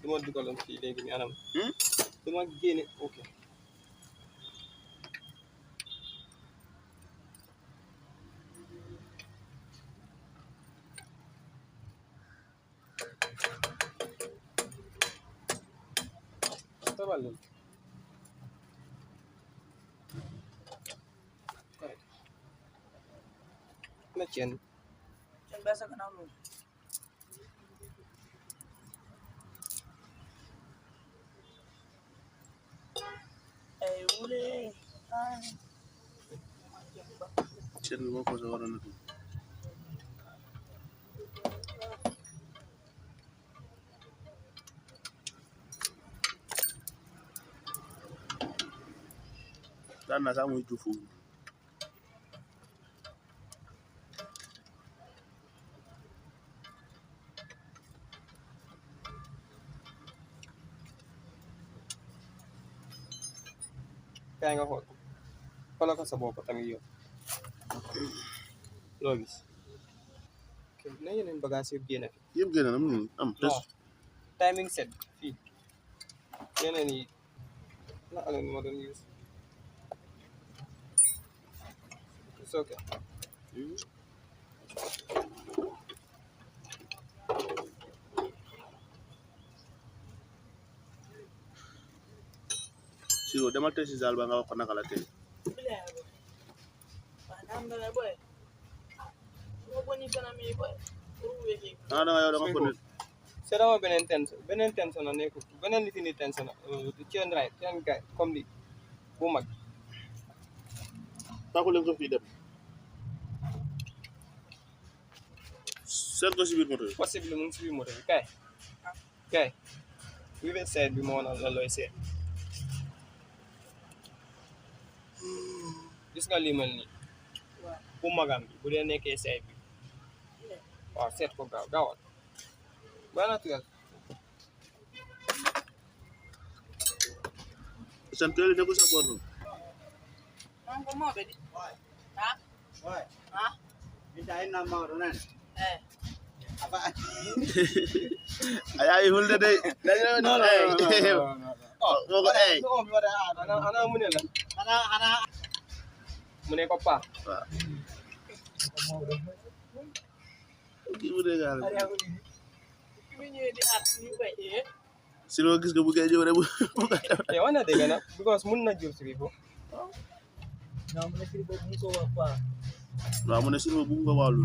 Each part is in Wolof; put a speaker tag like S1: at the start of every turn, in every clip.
S1: duma dugaloon fii léegi ni anam duma génne ok tabal na cien
S2: biasa kenal lu. Boleh.
S3: Cien bi moo ko sa waroon a dugg daan naa sax muy juufu
S1: kaay nga xool xoolal ko sa bopp tamit yow loo gis na yeneen bagage yëpp génne fi
S3: yëpp génn na mu ngi am
S1: non timing set fii yeneen yi la ala ma doon use it's okay
S3: Siro demal tey si saal ba nga wax ko naka la tey da nga yow da nga ko ne
S1: c'est dama beneen tension na nekku beneen li fi ni tension na chain right chain guy comme li bu mag
S3: taxu leen ko fii dem seet ko si biir moto bi
S1: possible mu ngi si biir moto bi kay wi be seet bi moo na la looy seet gis nga lii mel nii bu magam bi bu dee nekkee seet bi waaw seet ko gaawal baa naturel
S3: seen teel ne ko sa boor
S2: Mau bedi. Hah? Hah?
S4: Mintain nama orang apa?
S3: ay hulde de
S1: no
S3: mo ko ay
S1: ana mu ne la
S4: Anak
S1: mu ne ko pa
S3: ki mu de gal
S2: Ini di atas ni baik ya.
S3: Siro gis nga bu gay jow rek bu
S1: te wana dégg na because mun na jur si biir
S4: nama sih buku apa?
S3: waaw mu ne Siro bu nga walu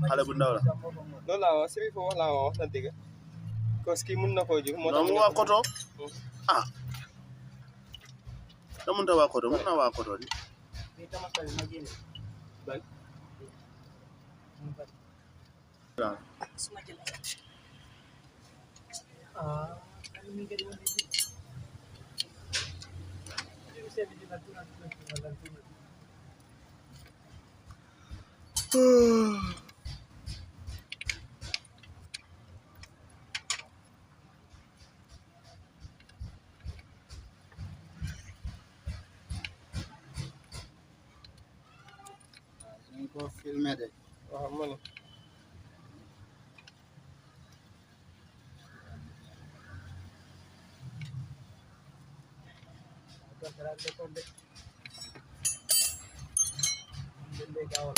S3: xale bu ndaw la
S1: loolu laa wax si biir foofu laa wax na dégg because kii mun na koo jur moo
S3: non mu waa koto ah da mun ta waa koto mun na waa koto di
S4: Kita masalah lagi nih.
S1: ban
S2: Semua jelas.
S4: Kan ini kan ini. Ini bisa dijadikan nanti. Ini kok filmnya deh.
S1: waaw ma ne
S4: Berarti kode. Benda kawal.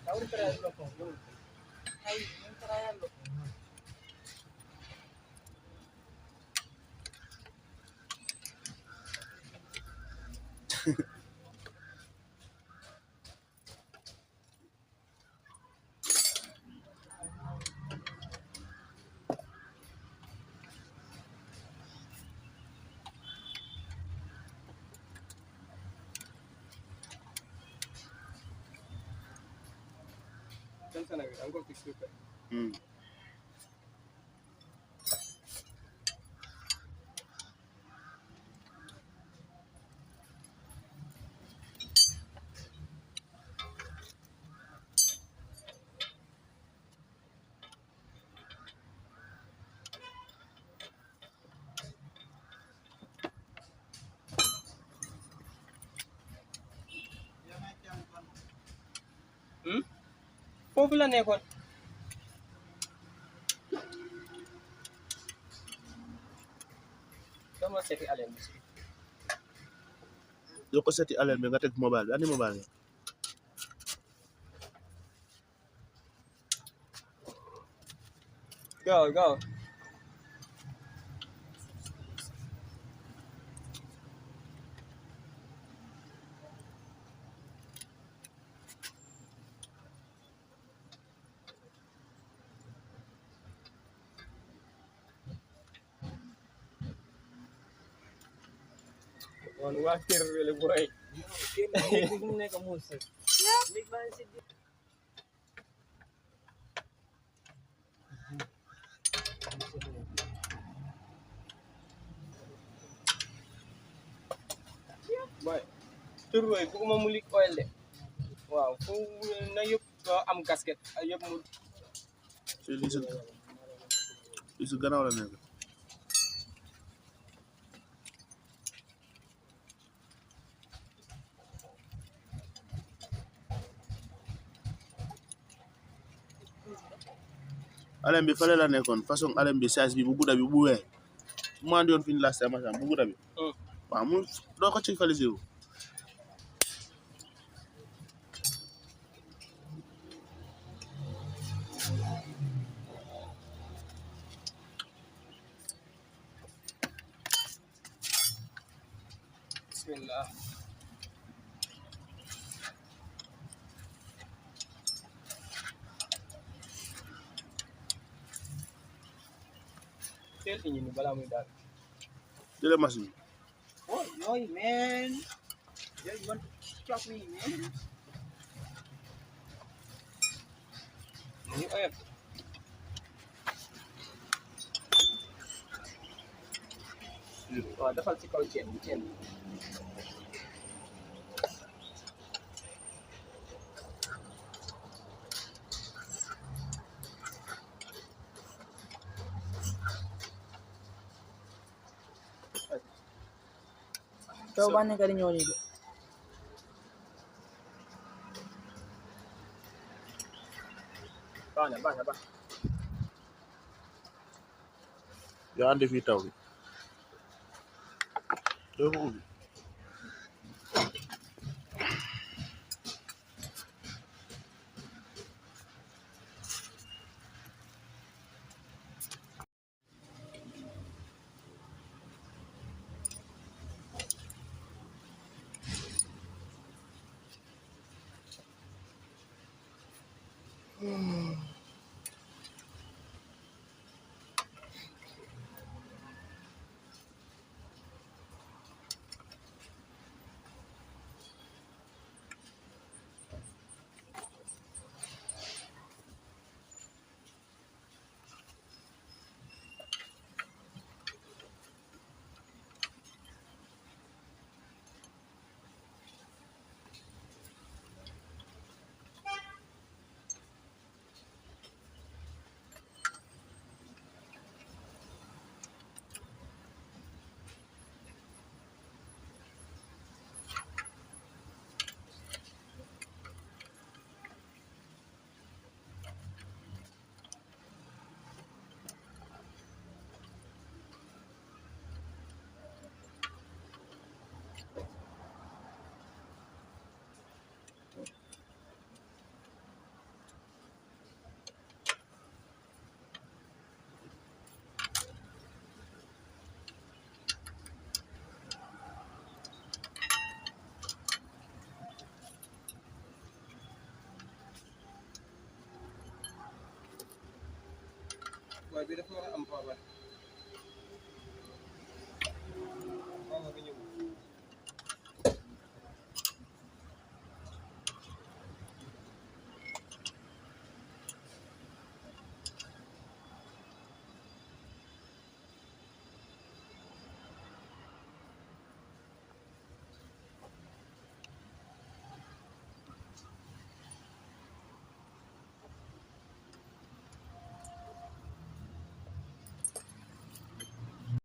S4: Tahu terus loh.
S2: Hai, yang terakhir lo.
S1: tension na bi da nga ko fix bi foofu la nekkoon dama seeti Allen bi
S3: doo ko seeti alal bi nga teg mobile bi ani mobile bi
S1: go wan waa kër wele boy
S4: Léegi mu nekk muus rek. Léegi baa ngi si biir.
S1: boy tur yooyu bëgguma mu lik oil de waaw fu na yëpp am gasket yëpp mu
S3: ci li si gannaaw la nekk alem bi fale la nekkoon façon alem bi size bi bu gudda bi bu weex mu andi yoon fi ñu last time bu gudda bi waaw mu doo ko ci qualifié wu
S1: bismillah teel iñi ni balaa muy daal
S3: jëlee machine bi
S4: Oh, no, man. You want to chop me, man?
S1: mu ngi oyof waaw defal ci kaw ceen bi
S4: Coba nih kali nyoni deh.
S1: baax na
S3: yow andi fii taw bi doo ko ubbi
S1: boy bi dafa war a am power